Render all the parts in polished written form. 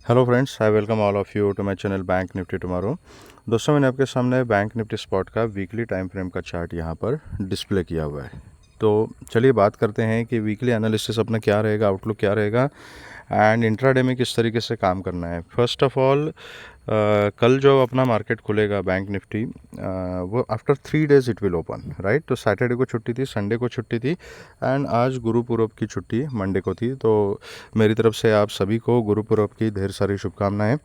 Hello friends, I welcome all of you to my channel bank nifty tomorrow. दोस्तों, मैंने आपके सामने bank nifty spot का weekly time frame का chart यहाँ पर डिस्प्ले किया हुआ है। तो चलिए बात करते हैं कि वीकली एनालिसिस अपना क्या रहेगा, आउटलुक क्या रहेगा एंड इंट्राडे में किस तरीके से काम करना है। फर्स्ट ऑफ ऑल, कल जो अपना मार्केट खुलेगा बैंक निफ्टी, वो after 3 days it will open, right. तो सैटरडे को छुट्टी थी, संडे को छुट्टी थी एंड आज गुरु पूरब की छुट्टी मंडे को थी। तो मेरी तरफ से आप सभी को गुरु पूरब की ढेर सारी शुभकामनाएं।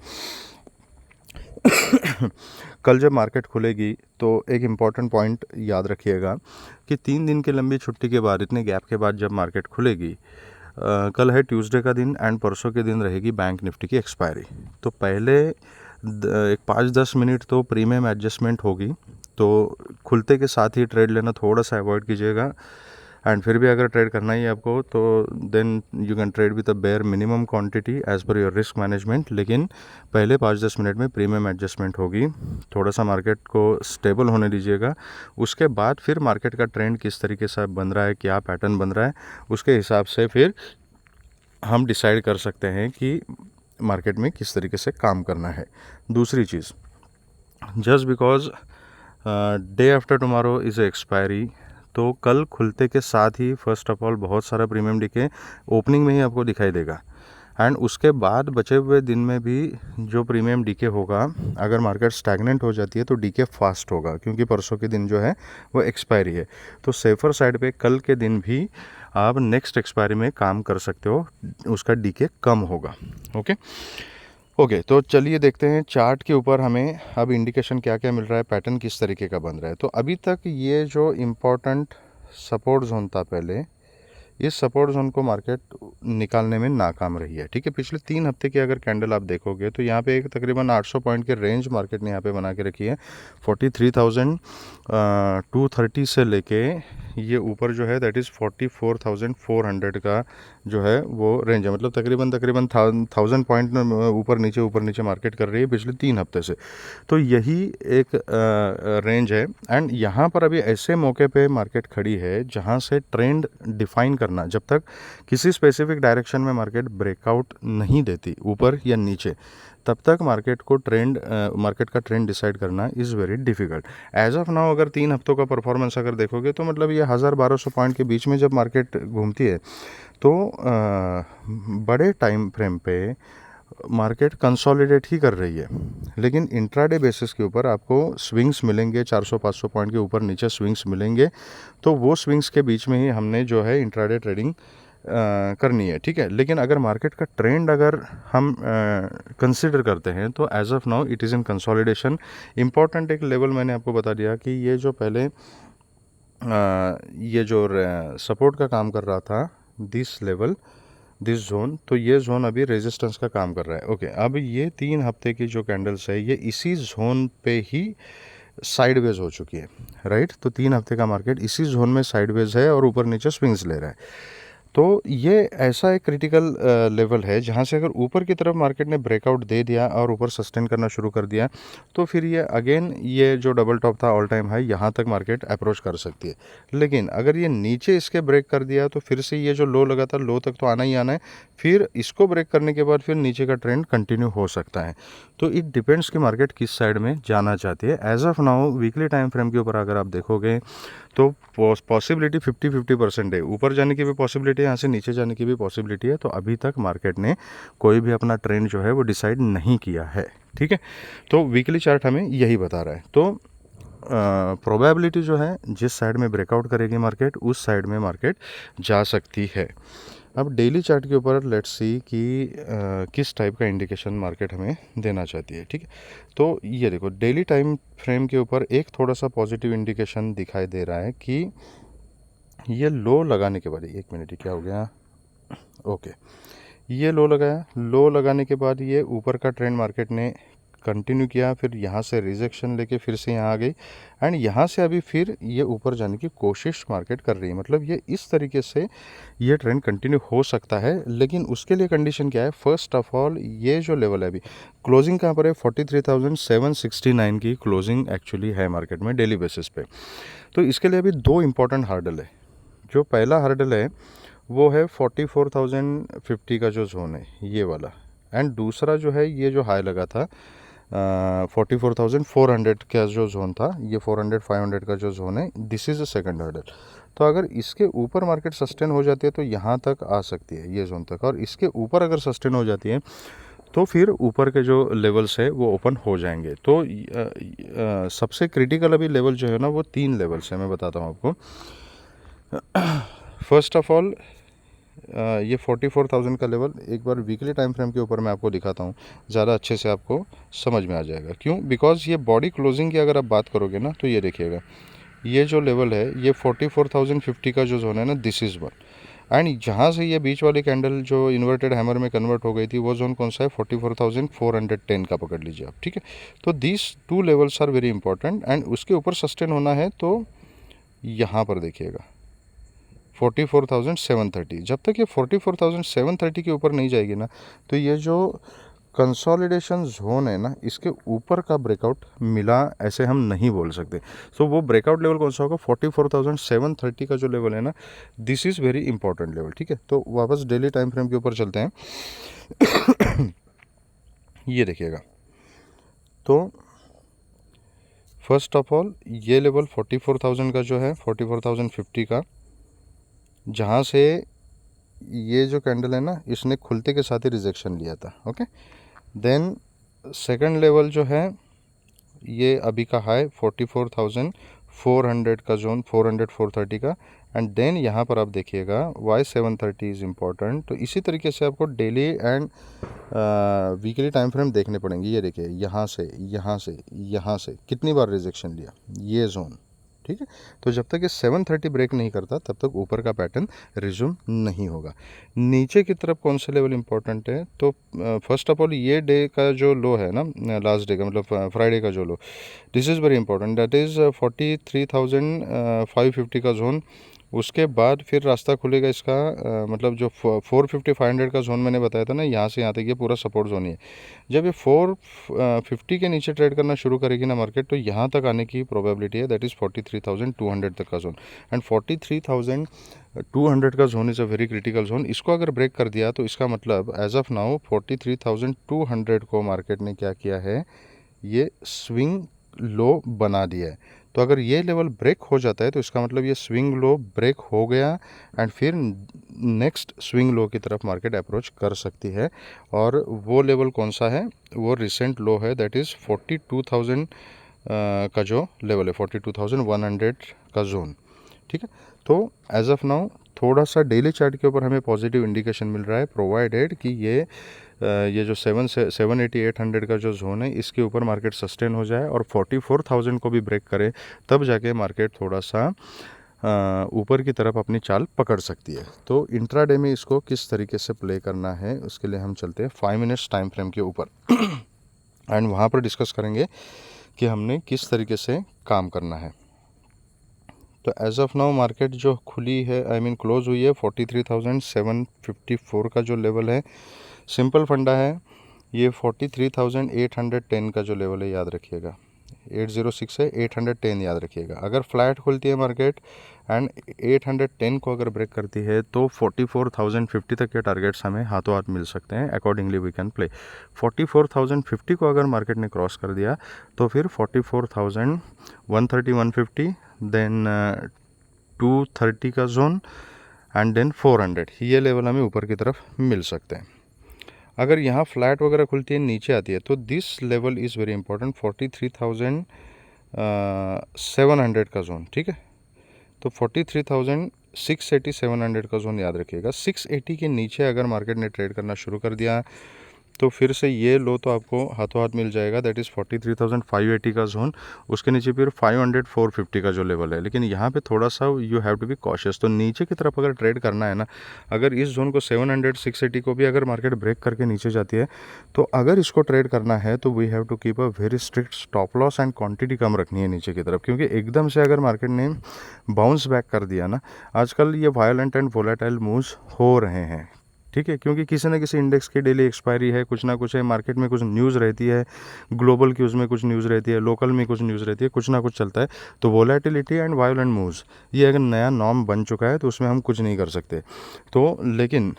कल जब मार्केट खुलेगी तो एक इम्पॉर्टेंट पॉइंट याद रखिएगा कि 3 दिन की लंबी छुट्टी के बाद, इतने गैप के बाद जब मार्केट खुलेगी, कल है ट्यूसडे का दिन एंड परसों के दिन रहेगी बैंक निफ्टी की एक्सपायरी। तो पहले एक 5-10 मिनट तो प्रीमियम एडजस्टमेंट होगी, तो खुलते के साथ ही ट्रेड लेना थोड़ा सा अवॉइड कीजिएगा। एंड फिर भी अगर ट्रेड करना ही है आपको तो then you can trade with a bare minimum quantity as per your risk management. लेकिन पहले 5-10 मिनट में प्रीमियम एडजस्टमेंट होगी, थोड़ा सा मार्केट को स्टेबल होने दीजिएगा। उसके बाद फिर मार्केट का ट्रेंड किस तरीके से बन रहा है, क्या पैटर्न बन रहा है, उसके हिसाब से फिर हम डिसाइड कर सकते हैं कि मार्केट में किस तरीके से काम करना है। दूसरी चीज़, just because day after tomorrow is expiry, तो कल खुलते के साथ ही फर्स्ट ऑफ ऑल बहुत सारा प्रीमियम डीके ओपनिंग में ही आपको दिखाई देगा एंड उसके बाद बचे हुए दिन में भी जो प्रीमियम डीके होगा, अगर मार्केट स्टैग्नेंट हो जाती है तो डीके फास्ट होगा, क्योंकि परसों के दिन जो है वो एक्सपायरी है। तो सेफर साइड पे कल के दिन भी आप नेक्स्ट एक्सपायरी में काम कर सकते हो, उसका डीके कम होगा। ओके, तो चलिए देखते हैं चार्ट के ऊपर हमें अब इंडिकेशन क्या क्या मिल रहा है, पैटर्न किस तरीके का बन रहा है। तो अभी तक ये जो इम्पोर्टेंट सपोर्ट जोन था पहले, इस सपोर्ट जोन को मार्केट निकालने में नाकाम रही है। ठीक है, पिछले 3 हफ्ते की अगर कैंडल आप देखोगे तो यहाँ पे एक तकरीबन 800 पॉइंट के रेंज मार्केट ने यहाँ पे बना के रखी है। 43,230 से लेके ये ऊपर जो है दैट इज़ 44,400 का जो है वो रेंज है। मतलब तकरीबन 1000 पॉइंट ऊपर नीचे मार्केट कर रही है पिछले 3 हफ्ते से। तो यही एक रेंज है एंड यहाँ पर अभी ऐसे मौके पे मार्केट खड़ी है जहाँ से ट्रेंड डिफाइन करना, जब तक किसी स्पेसिफिक डायरेक्शन में मार्केट ब्रेकआउट नहीं देती ऊपर या नीचे, तब तक मार्केट का ट्रेंड डिसाइड करना is very difficult. As of now अगर 3 हफ्तों का परफॉर्मेंस अगर देखोगे तो मतलब ये 1000-1200 पॉइंट के बीच में जब मार्केट घूमती है तो बड़े टाइम फ्रेम पे मार्केट कंसोलिडेट ही कर रही है। लेकिन इंट्राडे बेसिस के ऊपर आपको स्विंग्स मिलेंगे, 400-500 पॉइंट के ऊपर नीचे स्विंग्स मिलेंगे। तो वो स्विंग्स के बीच में ही हमने जो है इंट्राडे ट्रेडिंग करनी है। ठीक है, लेकिन अगर मार्केट का ट्रेंड अगर हम कंसिडर करते हैं तो as of now it is in consolidation. Important एक लेवल मैंने आपको बता दिया कि ये जो पहले ये जो सपोर्ट का काम कर रहा था, दिस जोन, तो ये जोन अभी रेजिस्टेंस का काम कर रहा है। ओके, अब ये 3 हफ्ते की जो कैंडल्स है ये इसी जोन पे ही साइडवेज हो चुकी है, राइट। तो 3 हफ्ते का मार्केट इसी जोन में साइडवेज है और ऊपर नीचे स्विंग्स ले रहा है। तो ये ऐसा एक क्रिटिकल लेवल है जहाँ से अगर ऊपर की तरफ मार्केट ने ब्रेकआउट दे दिया और ऊपर सस्टेन करना शुरू कर दिया तो फिर ये अगेन ये जो डबल टॉप था ऑल टाइम हाई, यहाँ तक मार्केट अप्रोच कर सकती है। लेकिन अगर ये नीचे इसके ब्रेक कर दिया तो फिर से ये जो लो लगा था, लो तक तो आना ही आना है, फिर इसको ब्रेक करने के बाद फिर नीचे का ट्रेंड कंटिन्यू हो सकता है। तो इट डिपेंड्स कि मार्केट किस साइड में जाना चाहती है। As of now weekly time frame के ऊपर अगर आप देखोगे तो पॉसिबिलिटी 50-50% है, ऊपर जाने की भी पॉसिबिलिटी है, यहाँ से नीचे जाने की भी पॉसिबिलिटी है। तो अभी तक मार्केट ने कोई भी अपना ट्रेंड जो है वो डिसाइड नहीं किया है। ठीक है, तो वीकली चार्ट हमें यही बता रहा है। तो प्रोबेबिलिटी जो है जिस साइड में ब्रेकआउट करेगी मार्केट उस साइड में मार्केट जा सकती है। अब डेली चार्ट के ऊपर लेट्स सी कि किस टाइप का इंडिकेशन मार्केट हमें देना चाहती है। ठीक है, तो ये देखो डेली टाइम फ्रेम के ऊपर एक थोड़ा सा पॉजिटिव इंडिकेशन दिखाई दे रहा है कि ये लो लगाने के बाद, एक मिनट क्या हो गया, ओके, ये लो लगाया, लो लगाने के बाद ये ऊपर का ट्रेंड मार्केट ने कंटिन्यू किया, फिर यहाँ से रिजेक्शन लेके फिर से यहाँ आ गई एंड यहाँ से अभी फिर ये ऊपर जाने की कोशिश मार्केट कर रही है। मतलब ये इस तरीके से ये ट्रेंड कंटिन्यू हो सकता है, लेकिन उसके लिए कंडीशन क्या है। फर्स्ट ऑफ ऑल ये जो लेवल है अभी क्लोजिंग कहाँ पर है, 43,769 की क्लोजिंग एक्चुअली है मार्केट में डेली बेसिस पे। तो इसके लिए अभी 2 इंपॉर्टेंट हार्डल है। जो पहला हार्डल है वो है 44,050 का जो जोन है ये वाला, एंड दूसरा जो है ये जो हाई लगा था 44,400 का जो जोन था, ये 400-500 का जो जोन है, this is a second hurdle. तो अगर इसके ऊपर मार्केट सस्टेन हो जाती है तो यहाँ तक आ सकती है, ये जोन तक, और इसके ऊपर अगर सस्टेन हो जाती है तो फिर ऊपर के जो लेवल्स है वो ओपन हो जाएंगे। तो सबसे क्रिटिकल अभी लेवल जो है ना वो 3 लेवल्स है, मैं बताता हूँ आपको। फर्स्ट ऑफ ऑल ये 44,000 का लेवल एक बार वीकली टाइम फ्रेम के ऊपर मैं आपको दिखाता हूँ, ज़्यादा अच्छे से आपको समझ में आ जाएगा। क्यों? बिकॉज ये बॉडी क्लोजिंग की अगर आप बात करोगे ना तो ये देखिएगा, ये जो लेवल है ये 44,050 का जो जोन है ना, दिस इज़ वन। एंड जहाँ से ये बीच वाली कैंडल जो इन्वर्टेड हैमर में कन्वर्ट हो गई थी वो जोन कौन सा है? 44,410 का पकड़ लीजिए आप, ठीक है। तो these 2 levels are very important and उसके ऊपर सस्टेन होना है तो यहाँ पर देखिएगा 44,730। जब तक ये 44,730 के ऊपर नहीं जाएगी ना तो ये जो कंसोलिडेशन जोन है ना, इसके ऊपर का ब्रेकआउट मिला ऐसे हम नहीं बोल सकते। सो वो ब्रेकआउट लेवल कौन सा होगा? 44,730 का जो लेवल है ना, this is very important level, ठीक है। तो वापस डेली टाइम फ्रेम के ऊपर चलते हैं। ये देखिएगा, तो फर्स्ट ऑफ ऑल ये लेवल 44,000 का जो है, 44,050 का, जहाँ से ये जो कैंडल है ना इसने खुलते के साथ ही रिजेक्शन लिया था, ओके। देन सेकंड लेवल जो है ये अभी का हाई 44,400 का जोन, 400-430 का। एंड देन यहाँ पर आप देखिएगा वाई 730 इज़ इम्पॉर्टेंट। तो इसी तरीके से आपको daily and weekly time frame देखने पड़ेंगे। ये देखिए यहाँ से यहाँ से यहाँ से कितनी बार रिजेक्शन लिया ये जोन, ठीक है। तो जब तक ये 730 ब्रेक नहीं करता तब तक ऊपर का पैटर्न रिज्यूम नहीं होगा। नीचे की तरफ कौन सा लेवल इंपॉर्टेंट है? तो फर्स्ट ऑफ ऑल ये डे का जो लो है ना, लास्ट डे का मतलब फ्राइडे का जो लो, this is very important, that is 43,550 का जोन। उसके बाद फिर रास्ता खुलेगा इसका, मतलब जो 450-500 का जोन मैंने बताया था ना, यहाँ से यहाँ तक ये पूरा सपोर्ट जोन ही है। जब ये 450 के नीचे ट्रेड करना शुरू करेगी ना मार्केट, तो यहाँ तक आने की प्रोबेबिलिटी है, दैट इज़ 43,200 तक का जोन। एंड 43,200 का zone is a very critical zone. इसको अगर ब्रेक कर दिया तो इसका मतलब एज ऑफ नाउ 43,200 को मार्केट ने क्या किया है, ये स्विंग लो बना दिया है। तो अगर ये लेवल ब्रेक हो जाता है तो इसका मतलब ये स्विंग लो ब्रेक हो गया एंड फिर नेक्स्ट स्विंग लो की तरफ मार्केट अप्रोच कर सकती है। और वो लेवल कौन सा है? वो रिसेंट लो है, दैट इज़ 42,000 का जो लेवल है, 42,100 का जोन, ठीक है। तो एज ऑफ नाउ थोड़ा सा डेली चार्ट के ऊपर हमें पॉजिटिव इंडिकेशन मिल रहा है, प्रोवाइडेड कि ये जो 780-800 का जो जोन है इसके ऊपर मार्केट सस्टेन हो जाए और 44,000 को भी ब्रेक करे, तब जाके मार्केट थोड़ा सा ऊपर की तरफ अपनी चाल पकड़ सकती है। तो इंट्राडे में इसको किस तरीके से प्ले करना है उसके लिए हम चलते हैं 5 मिनट्स टाइम फ्रेम के ऊपर एंड वहाँ पर डिस्कस करेंगे कि हमने किस तरीके से काम करना है। तो एज ऑफ नाउ मार्केट जो खुली है, आई मीन क्लोज हुई है, 43,754 का जो लेवल है, सिंपल फंडा है, ये 43,810 का जो लेवल है याद रखिएगा, 806 है, 810 याद रखिएगा। अगर फ्लैट खुलती है मार्केट एंड 810 को अगर ब्रेक करती है तो 44,050 तक के टारगेट्स हमें हाथों हाथ मिल सकते हैं। Accordingly we can play. 44,050 को अगर मार्केट ने क्रॉस कर दिया तो फिर 44,130-150, देन 230 का जोन एंड देन 400, ये लेवल हमें ऊपर की तरफ मिल सकते हैं। अगर यहाँ फ्लैट वगैरह खुलती है नीचे आती है तो this level is very important, 43,700 का जोन, ठीक है। तो 43,680-700 का जोन याद रखिएगा। 680 के नीचे अगर मार्केट ने ट्रेड करना शुरू कर दिया तो फिर से ये लो तो आपको हाथों हाथ मिल जाएगा, दैट इज़ 43,580 का जोन। उसके नीचे फिर 500-450 का जो लेवल है, लेकिन यहाँ पे थोड़ा सा you have to be cautious. तो नीचे की तरफ अगर ट्रेड करना है ना, अगर इस जोन को 700-680 को भी अगर मार्केट ब्रेक करके नीचे जाती है तो अगर इसको ट्रेड करना है तो we have to keep a very strict stop loss and quantity कम रखनी है नीचे की तरफ, क्योंकि एकदम से अगर मार्केट ने बाउंस बैक कर दिया ना, आजकल ये वायलेंट एंड वोलेटाइल मूव्स हो रहे हैं, ठीक है, क्योंकि किसी न किसी इंडेक्स की डेली एक्सपायरी है, कुछ ना कुछ है, मार्केट में कुछ न्यूज़ रहती है, ग्लोबल की उसमें कुछ न्यूज़ रहती है, लोकल में कुछ न्यूज़ रहती है, कुछ ना कुछ चलता है। तो वोलेटिलिटी एंड वायलेंट मूव्स ये अगर नया नॉर्म बन चुका है तो उसमें हम कुछ नहीं कर सकते। तो लेकिन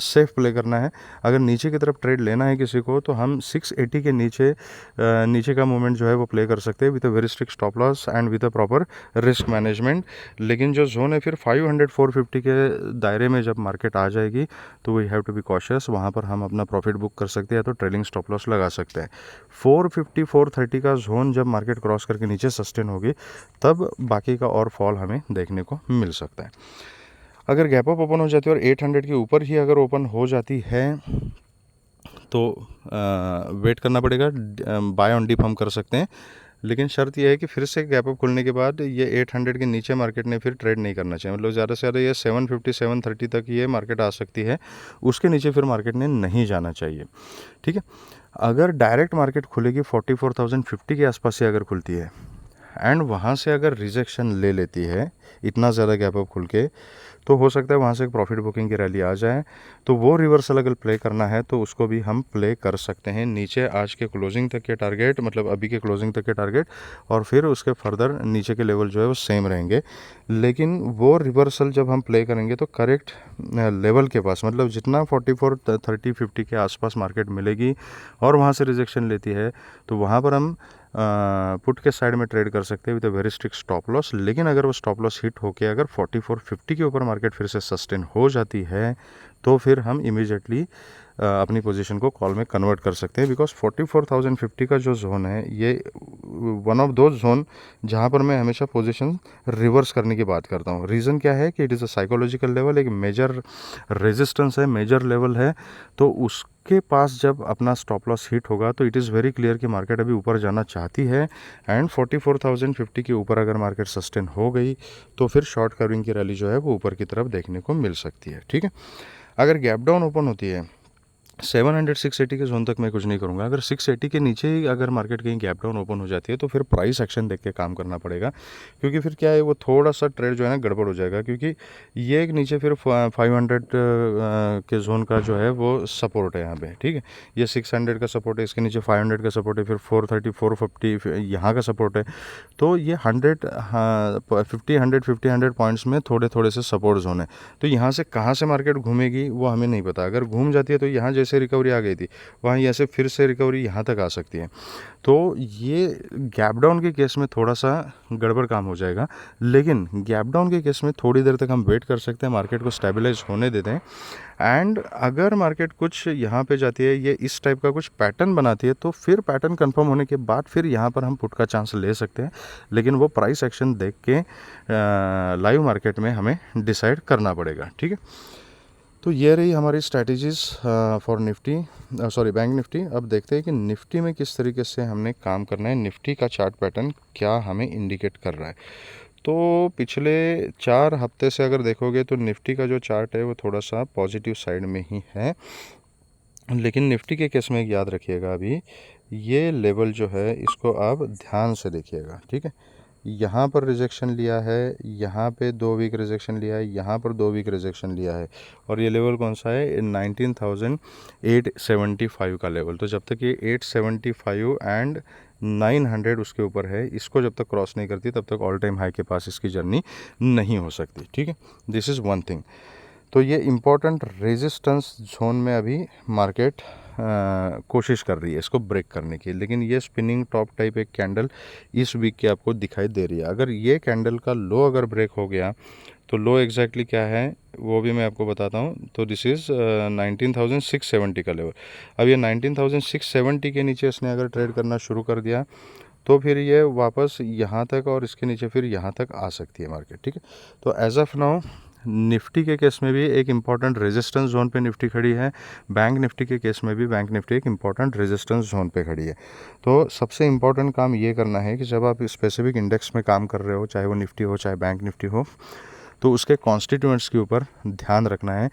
सेफ प्ले करना है। अगर नीचे की तरफ ट्रेड लेना है किसी को तो हम 680 के नीचे का मूवमेंट जो है वो प्ले कर सकते हैं with a very strict stop loss and with a proper risk management. लेकिन जो जोन है फिर 500 450 के दायरे में जब मार्केट आ जाएगी तो we have to be cautious, वहाँ पर हम अपना प्रॉफिट बुक कर सकते हैं तो ट्रेलिंग स्टॉप लॉस लगा सकते हैं। 450 430 का जोन जब मार्केट क्रॉस करके नीचे सस्टेन होगी तब बाकी का और फॉल हमें देखने को मिल सकता है। अगर गैप अप ओपन हो जाती है और 800 के ऊपर ही अगर ओपन हो जाती है तो वेट करना पड़ेगा, बाय ऑन डिप हम कर सकते हैं। लेकिन शर्त यह है कि फिर से गैप अप खुलने के बाद ये 800 के नीचे मार्केट ने फिर ट्रेड नहीं करना चाहिए, मतलब ज़्यादा से ज़्यादा ये 750 730 तक ये मार्केट आ सकती है, उसके नीचे फिर मार्केट ने नहीं जाना चाहिए। ठीक है, अगर डायरेक्ट मार्केट खुलेगी 44,050 के आसपास से अगर खुलती है एंड वहाँ से अगर रिजेक्शन ले लेती है इतना ज़्यादा गैप अप खुल के, तो हो सकता है वहाँ से एक प्रॉफिट बुकिंग की रैली आ जाए। तो वो रिवर्सल अगर प्ले करना है तो उसको भी हम प्ले कर सकते हैं नीचे आज के क्लोजिंग तक के टारगेट, मतलब अभी के क्लोजिंग तक के टारगेट, और फिर उसके फर्दर नीचे के लेवल जो है वो सेम रहेंगे। लेकिन वो रिवर्सल जब हम प्ले करेंगे तो करेक्ट लेवल के पास, मतलब जितना 44 30 50 के आसपास मार्केट मिलेगी और वहाँ से रिजेक्शन लेती है तो वहाँ पर हम पुट के साइड में ट्रेड कर सकते हैं with a very strict stop loss. लेकिन अगर वो स्टॉप लॉस हिट होके अगर 4450 के ऊपर मार्केट फिर से सस्टेन हो जाती है तो फिर हम इमीडिएटली अपनी पोजीशन को कॉल में कन्वर्ट कर सकते हैं, बिकॉज 44,050 का जो जोन है ये वन ऑफ दो जोन जहाँ पर मैं हमेशा पोजीशन रिवर्स करने की बात करता हूँ। रीज़न क्या है कि it is a psychological level, एक मेजर रेजिस्टेंस है, मेजर लेवल है, तो उसके पास जब अपना स्टॉप लॉस हिट होगा तो इट इज़ वेरी क्लियर कि मार्केट अभी ऊपर जाना चाहती है एंड 44,050 के ऊपर अगर मार्केट सस्टेन हो गई तो फिर शॉर्ट कवरिंग की रैली जो है वो ऊपर की तरफ देखने को मिल सकती है। ठीक है, अगर गैप डाउन ओपन होती है 700 680 के जोन तक मैं कुछ नहीं करूंगा। अगर 680 के नीचे ही अगर मार्केट कहीं गैप डाउन ओपन हो जाती है तो फिर प्राइस एक्शन देख के काम करना पड़ेगा, क्योंकि फिर क्या है वो थोड़ा सा ट्रेड जो है ना गड़बड़ हो जाएगा, क्योंकि ये एक नीचे फिर 500 के जोन का जो है वो सपोर्ट है यहाँ पे। ठीक है, ये 600 का सपोर्ट है, इसके नीचे 500 का सपोर्ट है, फिर 430 450 यहाँ का सपोर्ट है। तो ये 100 पॉइंट्स में थोड़े थोड़े से सपोर्ट जोन है। तो यहाँ से कहाँ से मार्केट घूमेगी वो हमें नहीं पता। अगर घूम जाती है तो यहाँ जैसे रिकवरी आ गई थी वहाँ ऐसे फिर से रिकवरी यहाँ तक आ सकती है। तो ये गैप डाउन के केस में थोड़ा सा गड़बड़ काम हो जाएगा, लेकिन गैप डाउन के केस में थोड़ी देर तक हम वेट कर सकते हैं, मार्केट को स्टेबलाइज होने देते हैं। एंड अगर मार्केट कुछ यहाँ पे जाती है, ये इस टाइप का कुछ पैटर्न बनाती है, तो फिर पैटर्न कंफर्म होने के बाद फिर यहाँ पर हम पुट का चांस ले सकते हैं, लेकिन वो प्राइस एक्शन देख के लाइव मार्केट में हमें डिसाइड करना पड़ेगा। ठीक है, तो ये रही हमारी strategies for Nifty, bank Nifty. अब देखते हैं कि निफ्टी में किस तरीके से हमने काम करना है, निफ्टी का चार्ट पैटर्न क्या हमें इंडिकेट कर रहा है। तो पिछले 4 हफ्ते से अगर देखोगे तो निफ्टी का जो चार्ट है वो थोड़ा सा पॉजिटिव साइड में ही है, लेकिन निफ्टी के केस में एक याद रखिएगा, अभी ये लेवल जो है इसको आप ध्यान से देखिएगा। ठीक है, यहाँ पर रिजेक्शन लिया है, यहाँ पे 2 वीक रिजेक्शन लिया है, यहाँ पर 2 वीक रिजेक्शन लिया है, और ये लेवल कौन सा है 19,875 का लेवल। तो जब तक ये 875 एंड 900 उसके ऊपर है, इसको जब तक क्रॉस नहीं करती तब तक ऑल टाइम हाई के पास इसकी जर्नी नहीं हो सकती। ठीक है, दिस इज़ वन थिंग। तो ये इम्पॉर्टेंट रेजिस्टेंस जोन में अभी मार्केट कोशिश कर रही है इसको ब्रेक करने की, लेकिन ये स्पिनिंग टॉप टाइप एक कैंडल इस वीक की आपको दिखाई दे रही है। अगर ये कैंडल का लो अगर ब्रेक हो गया तो लो एग्जैक्टली क्या है वो भी मैं आपको बताता हूँ। तो दिस इज़ 19,670 का लेवल। अब ये 19,670 के नीचे इसने अगर ट्रेड करना शुरू कर दिया तो फिर ये वापस यहाँ तक और इसके नीचे फिर यहाँ तक आ सकती है मार्केट। ठीक है, तो एज ऑफ नाउ निफ्टी के केस में भी एक इम्पॉर्टेंट रेजिस्टेंस जोन पे निफ्टी खड़ी है, बैंक निफ्टी के केस में भी बैंक निफ्टी एक इम्पॉर्टेंट रेजिस्टेंस जोन पे खड़ी है। तो सबसे इम्पॉर्टेंट काम ये करना है कि जब आप स्पेसिफिक इंडेक्स में काम कर रहे हो, चाहे वो निफ्टी हो चाहे बैंक निफ्टी हो, तो उसके कॉन्स्टिट्यूएंट्स के ऊपर ध्यान रखना है।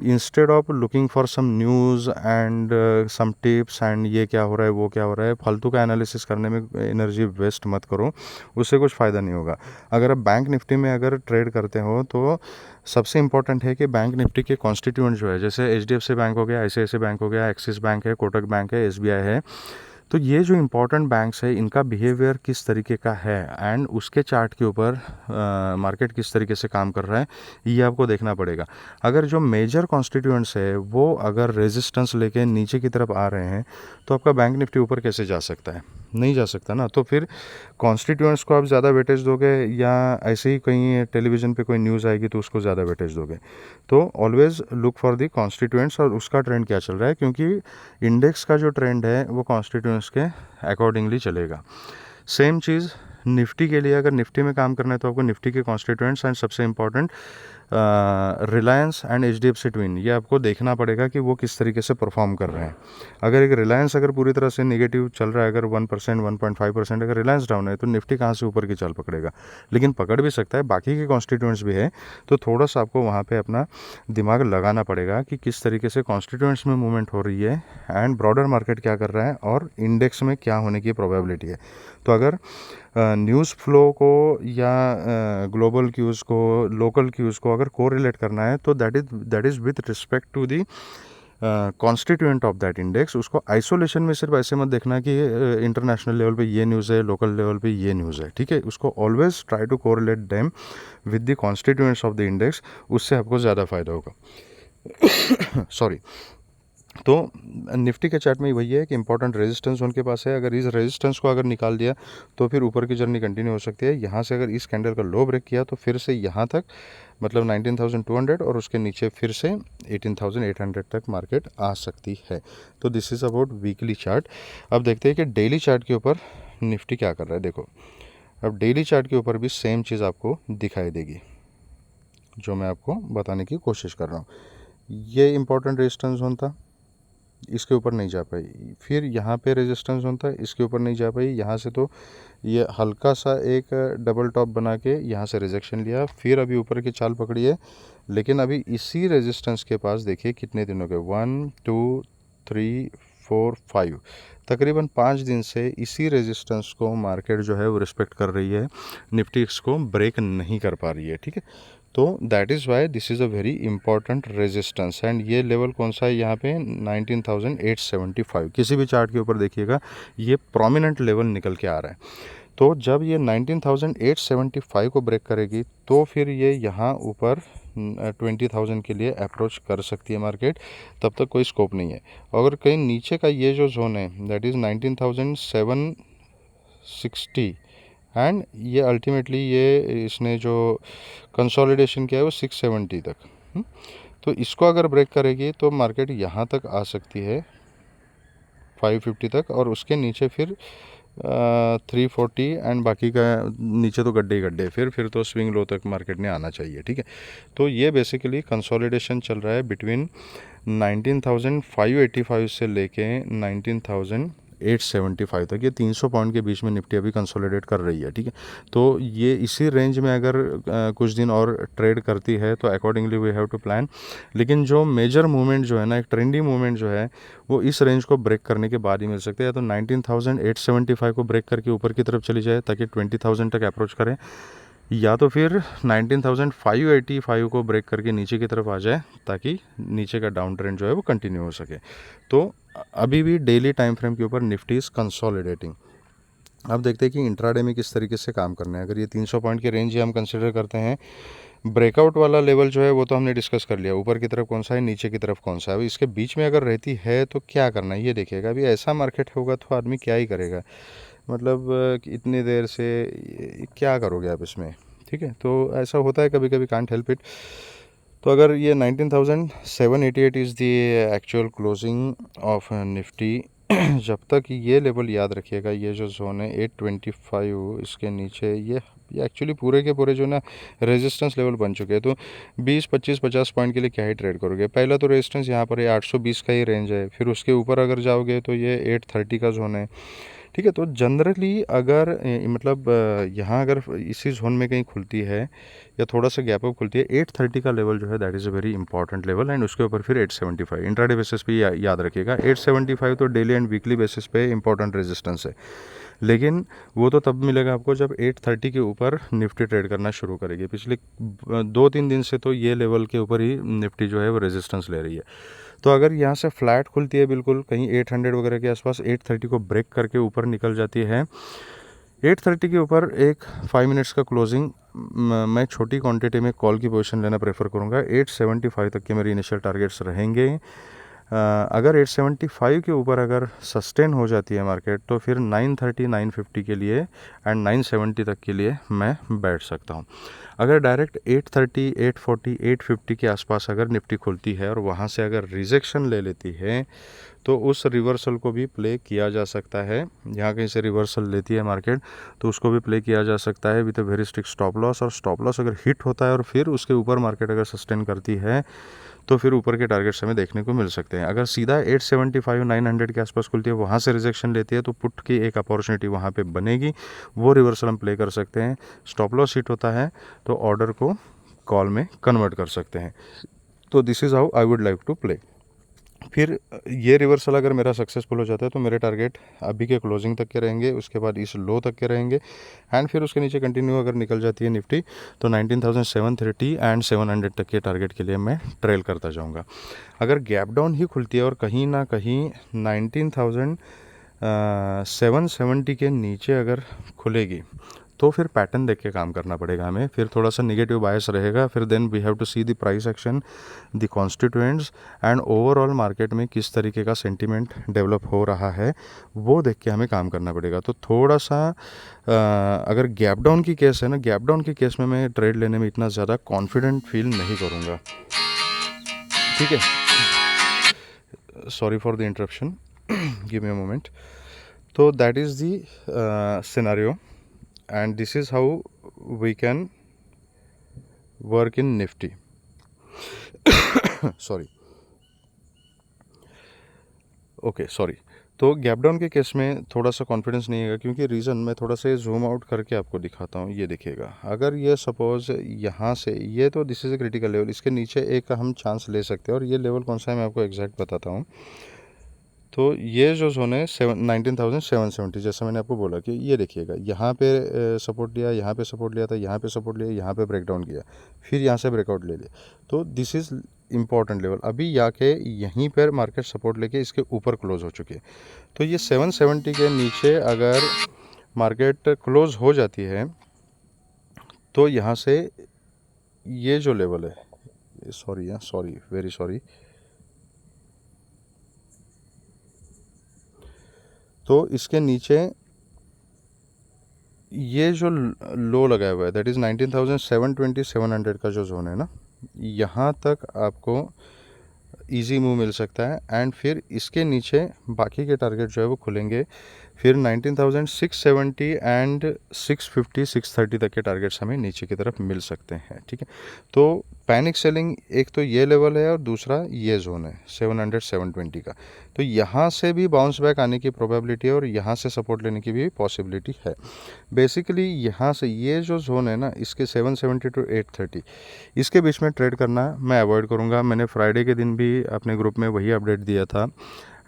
Instead of looking for some news and some tips and ये क्या हो रहा है वो क्या हो रहा है, फालतू का एनालिसिस करने में एनर्जी वेस्ट मत करो, उससे कुछ फ़ायदा नहीं होगा। अगर आप बैंक निफ्टी में अगर ट्रेड करते हो तो सबसे इंपॉर्टेंट है कि बैंक निफ्टी के कॉन्स्टिट्यूएंट जो है, जैसे HDFC बैंक हो गया, ICICI बैंक हो गया, एक्सिस बैंक है, कोटक बैंक है, SBI है, तो ये जो इम्पोर्टेंट बैंक्स है इनका बिहेवियर किस तरीके का है एंड उसके चार्ट के ऊपर मार्केट किस तरीके से काम कर रहा है ये आपको देखना पड़ेगा। अगर जो मेजर कॉन्स्टिट्यूएंट्स है वो अगर रेजिस्टेंस लेके नीचे की तरफ आ रहे हैं तो आपका बैंक निफ्टी ऊपर कैसे जा सकता है, नहीं जा सकता ना। तो फिर कॉन्स्टिट्यूएंट्स को आप ज़्यादा वेटेज दोगे या ऐसे ही कहीं टेलीविज़न पे कोई न्यूज़ आएगी तो उसको ज़्यादा वेटेज दोगे। तो always look for the constituents और उसका ट्रेंड क्या चल रहा है, क्योंकि इंडेक्स का जो ट्रेंड है वो कॉन्स्टिट्यूएंट्स के अकॉर्डिंगली चलेगा। सेम चीज़ निफ्टी के लिए, अगर निफ्टी में काम करना है तो आपको निफ्टी के कॉन्स्टिट्यूएंट्स एंड सबसे important Reliance and HDFC twin ये आपको देखना पड़ेगा कि वो किस तरीके से परफॉर्म कर रहे हैं। अगर एक रिलायंस अगर पूरी तरह से नेगेटिव चल रहा है, अगर 1% 1.5% अगर रिलायंस डाउन है तो निफ्टी कहाँ से ऊपर की चाल पकड़ेगा, लेकिन पकड़ भी सकता है, बाकी के कॉन्स्टिट्यूएंट्स भी है। तो थोड़ा सा आपको वहाँ पे अपना दिमाग लगाना पड़ेगा कि किस तरीके से कॉन्स्टिट्यूएंट्स में मूवमेंट हो रही है एंड ब्रॉडर मार्केट क्या कर रहा है और इंडेक्स में क्या होने की प्रोबेबिलिटी है। तो अगर न्यूज़ फ्लो को या ग्लोबल क्यूज़ को, लोकल क्यूज़ को अगर कोरिलेट करना है तो that is with respect to the constituent of that index. उसको आइसोलेशन में सिर्फ ऐसे मत देखना कि इंटरनेशनल लेवल पे ये न्यूज़ है, लोकल लेवल पे ये न्यूज़ है, ठीक है। उसको always try to correlate them with the constituents of the index, उससे आपको ज़्यादा फायदा होगा। सॉरी। तो निफ्टी के चार्ट में वही है कि इंपॉर्टेंट रेजिस्टेंस उनके पास है, अगर इस रेजिस्टेंस को अगर निकाल दिया तो फिर ऊपर की जर्नी कंटिन्यू हो सकती है। यहाँ से अगर इस कैंडल का लो ब्रेक किया तो फिर से यहाँ तक मतलब 19,200 और उसके नीचे फिर से 18,800 तक मार्केट आ सकती है। तो this is about weekly chart. अब देखते हैं कि डेली चार्ट के ऊपर निफ्टी क्या कर रहा है। देखो अब डेली चार्ट के ऊपर भी सेम चीज़ आपको दिखाई देगी जो मैं आपको बताने की कोशिश कर रहा हूँ। ये इंपॉर्टेंट रेजिस्टेंस जोन था, इसके ऊपर नहीं जा पाई, फिर यहाँ पे रेजिस्टेंस जोन था, इसके ऊपर नहीं जा पाई, यहाँ से तो ये हल्का सा एक डबल टॉप बना के यहाँ से रिजेक्शन लिया, फिर अभी ऊपर की चाल पकड़ी है। लेकिन अभी इसी रेजिस्टेंस के पास देखिए कितने दिन हो गए, 1 2 3 4 5 तकरीबन 5 दिन से इसी रेजिस्टेंस को मार्केट जो है वो रिस्पेक्ट कर रही है, निफ्टी इसको ब्रेक नहीं कर पा रही है, ठीक है। तो that is why this is a very important resistance and ये लेवल कौन सा है यहाँ पे 19,875। किसी भी चार्ट के ऊपर देखिएगा ये प्रोमिनेंट लेवल निकल के आ रहा है। तो जब ये 19,875 को ब्रेक करेगी तो फिर ये यहाँ ऊपर 20,000 के लिए अप्रोच कर सकती है मार्केट, तब तक कोई स्कोप नहीं है। अगर कहीं नीचे का ये जो जोन है दैट इज़ 19,760 एंड ये अल्टीमेटली ये इसने जो कंसोलिडेशन किया है वो 670 तक। तो इसको अगर ब्रेक करेगी तो मार्केट यहाँ तक आ सकती है 550 तक, और उसके नीचे फिर 340 एंड बाकी का नीचे तो गड्ढे ही गड्ढे, फिर तो स्विंग लो तक मार्केट ने आना चाहिए, ठीक है। तो ये बेसिकली कंसोलिडेशन चल रहा है बिटवीन 19,585 से लेके 19,875 तक, ये 300 पॉइंट के बीच में निफ्टी अभी कंसोलिडेट कर रही है, ठीक है। तो ये इसी रेंज में अगर कुछ दिन और ट्रेड करती है तो accordingly we have to plan. लेकिन जो मेजर मूवमेंट जो है ना, एक ट्रेंडी मूवमेंट जो है वो इस रेंज को ब्रेक करने के बाद ही मिल सकते हैं। तो 19,875 को ब्रेक करके ऊपर की तरफ चली जाए ताकि 20,000 तक अप्रोच करें, या तो फिर 19,585 को ब्रेक करके नीचे की तरफ आ जाए ताकि नीचे का डाउन ट्रेंड जो है वो कंटिन्यू हो सके। तो अभी भी डेली टाइम फ्रेम के ऊपर निफ्टी इज़ कंसोलिडेटिंग। अब देखते हैं कि इंट्राडे में किस तरीके से काम करना है। अगर ये 300 पॉइंट की रेंज ही हम कंसिडर करते हैं, ब्रेकआउट वाला लेवल जो है वो तो हमने डिस्कस कर लिया, ऊपर की तरफ कौन सा है, नीचे की तरफ कौन सा है। अभी इसके बीच में अगर रहती है तो क्या करना है ये देखिएगा। अभी ऐसा मार्केट होगा तो आदमी क्या ही करेगा, मतलब इतनी देर से क्या करोगे आप इसमें, ठीक है। तो ऐसा होता है कभी कभी, कांट हेल्प इट। तो अगर ये 19,788 is the actual closing of Nifty, जब तक ये लेवल याद रखिएगा, ये जो जोन है 825 इसके नीचे ये एक्चुअली पूरे के पूरे जो ना रेजिस्टेंस लेवल बन चुके हैं। तो 20 25 50 पॉइंट के लिए क्या ही ट्रेड करोगे। पहला तो रेजिस्टेंस यहाँ पर है 820 का ही रेंज है, फिर उसके ऊपर अगर जाओगे तो ये 830 का जोन है, ठीक है। तो जनरली अगर मतलब यहाँ अगर इसी जोन में कहीं खुलती है या थोड़ा सा गैप अप खुलती है, 830 का लेवल जो है that is a very important level, and उसके ऊपर फिर 875 इंट्राडे बेसिस पे याद रखिएगा। 875 तो डेली एंड वीकली बेसिस पे इंपॉर्टेंट रेजिस्टेंस है, लेकिन वो तो तब मिलेगा आपको जब 830 के ऊपर निफ्टी ट्रेड करना शुरू करेगी। पिछले 2-3 दिन से तो ये लेवल के ऊपर ही निफ्टी जो है वो रेजिस्टेंस ले रही है। तो अगर यहाँ से फ्लैट खुलती है बिल्कुल कहीं 800 वगैरह के आसपास, 830 को ब्रेक करके ऊपर निकल जाती है, 830 के ऊपर एक 5 मिनट्स का क्लोजिंग मैं छोटी क्वांटिटी में कॉल की पोजीशन लेना प्रेफर करूँगा। 875 तक के मेरे इनिशियल टारगेट्स रहेंगे। अगर 875 के ऊपर अगर सस्टेन हो जाती है मार्केट तो फिर 930 950 के लिए एंड 970 तक के लिए मैं बैठ सकता हूँ। अगर डायरेक्ट 830 840 850 के आसपास अगर निफ्टी खुलती है और वहाँ से अगर रिजेक्शन ले लेती है तो उस रिवर्सल को भी प्ले किया जा सकता है। यहाँ कहीं से रिवर्सल लेती है मार्केट तो उसको भी प्ले किया जा सकता है with a very strict stop loss, और स्टॉप लॉस अगर हिट होता है और फिर उसके ऊपर मार्केट अगर सस्टेन करती है तो फिर ऊपर के टारगेट्स हमें देखने को मिल सकते हैं। अगर सीधा 875 900 के आसपास खुलती है, वहाँ से रिजेक्शन लेती है तो पुट की एक अपॉर्चुनिटी वहाँ पे बनेगी, वो रिवर्सल हम प्ले कर सकते हैं। स्टॉप लॉस हिट होता है तो ऑर्डर को कॉल में कन्वर्ट कर सकते हैं। तो this is how I would like to play. फिर ये रिवर्सल अगर मेरा सक्सेसफुल हो जाता है तो मेरे टारगेट अभी के क्लोजिंग तक के रहेंगे, उसके बाद इस लो तक के रहेंगे, एंड फिर उसके नीचे कंटिन्यू अगर निकल जाती है निफ्टी तो 19,730 एंड 700 तक के टारगेट के लिए मैं ट्रेल करता जाऊंगा। अगर गैप डाउन ही खुलती है और कहीं ना कहीं 19,770 के नीचे अगर खुलेगी तो फिर पैटर्न देख के काम करना पड़ेगा हमें, फिर थोड़ा सा निगेटिव बायस रहेगा, फिर then we have to see the price action, the constituents and overall market में किस तरीके का सेंटीमेंट डेवलप हो रहा है वो देख के हमें काम करना पड़ेगा। तो थोड़ा सा अगर गैप डाउन की केस है ना, गैप डाउन की केस में मैं ट्रेड लेने में इतना ज़्यादा कॉन्फिडेंट फील नहीं करूँगा। ठीक है, sorry for the interruption, give me a moment. तो that is the scenario and this is how we can work in Nifty. sorry तो गैप डाउन के केस में थोड़ा सा कॉन्फिडेंस नहीं है, क्योंकि रीज़न मैं थोड़ा सा जूम आउट करके आपको दिखाता हूँ। ये देखिएगा, अगर ये सपोज यहाँ से ये तो this is a critical level, इसके नीचे एक हम चांस ले सकते हैं, और ये लेवल कौन सा है मैं आपको एग्जैक्ट बताता हूँ। तो ये जो जोन है 19,770, जैसा मैंने आपको बोला कि ये देखिएगा यहाँ पे सपोर्ट लिया, यहाँ पे सपोर्ट लिया था, यहाँ पे सपोर्ट लिया, यहाँ पे ब्रेकडाउन किया, फिर यहाँ से ब्रेकआउट ले लिया। तो दिस इज़ इम्पॉर्टेंट लेवल। अभी जाके यहीं पर मार्केट सपोर्ट लेके इसके ऊपर क्लोज हो चुकी है। तो ये 770 के नीचे अगर मार्केट क्लोज हो जाती है तो यहाँ से ये जो लेवल है, सॉरी वेरी सॉरी, तो इसके नीचे ये जो लो लगाया हुआ है दैट इज़ 19,720 700 का जो जोन है ना, यहाँ तक आपको इजी मूव मिल सकता है, एंड फिर इसके नीचे बाकी के टारगेट जो है वो खुलेंगे। फिर 19,670 एंड 650 630 तक के टारगेट्स हमें नीचे की तरफ मिल सकते हैं। ठीक है, तो पैनिक सेलिंग एक तो ये लेवल है और दूसरा ये जोन है 700 720 का। तो यहाँ से भी बाउंस बैक आने की प्रोबेबिलिटी है और यहाँ से सपोर्ट लेने की भी पॉसिबिलिटी है। बेसिकली यहाँ से ये जो जोन है ना, इसके 770 टू 830 इसके बीच में ट्रेड करना मैं अवॉइड करूँगा। मैंने फ्राइडे के दिन भी अपने ग्रुप में वही अपडेट दिया था,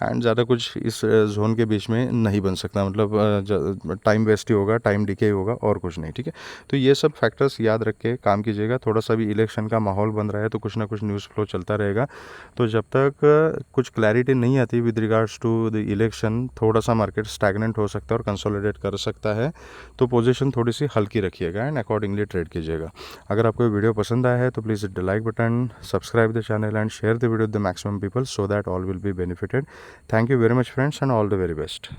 एंड ज़्यादा कुछ इस जोन के बीच में नहीं बन सकता, मतलब टाइम वेस्ट ही होगा, टाइम डिके होगा और कुछ नहीं। ठीक है, तो ये सब फैक्टर्स याद रख के काम कीजिएगा। थोड़ा सा भी इलेक्शन का माहौल बन रहा है तो कुछ ना कुछ न्यूज़ फ्लो चलता रहेगा, तो जब तक कुछ क्लैरिटी नहीं आती with regards to the election थोड़ा सा मार्केट स्टैग्नेंट हो सकता है और कंसोलिडेट कर सकता है। तो पोजीशन थोड़ी सी हल्की रखिएगा एंड अकॉर्डिंगली ट्रेड कीजिएगा। अगर आपको वीडियो पसंद आया है तो please hit the like button, subscribe the channel and share the video with the maximum people so that all will be benefited. Thank you very much friends and all the very best.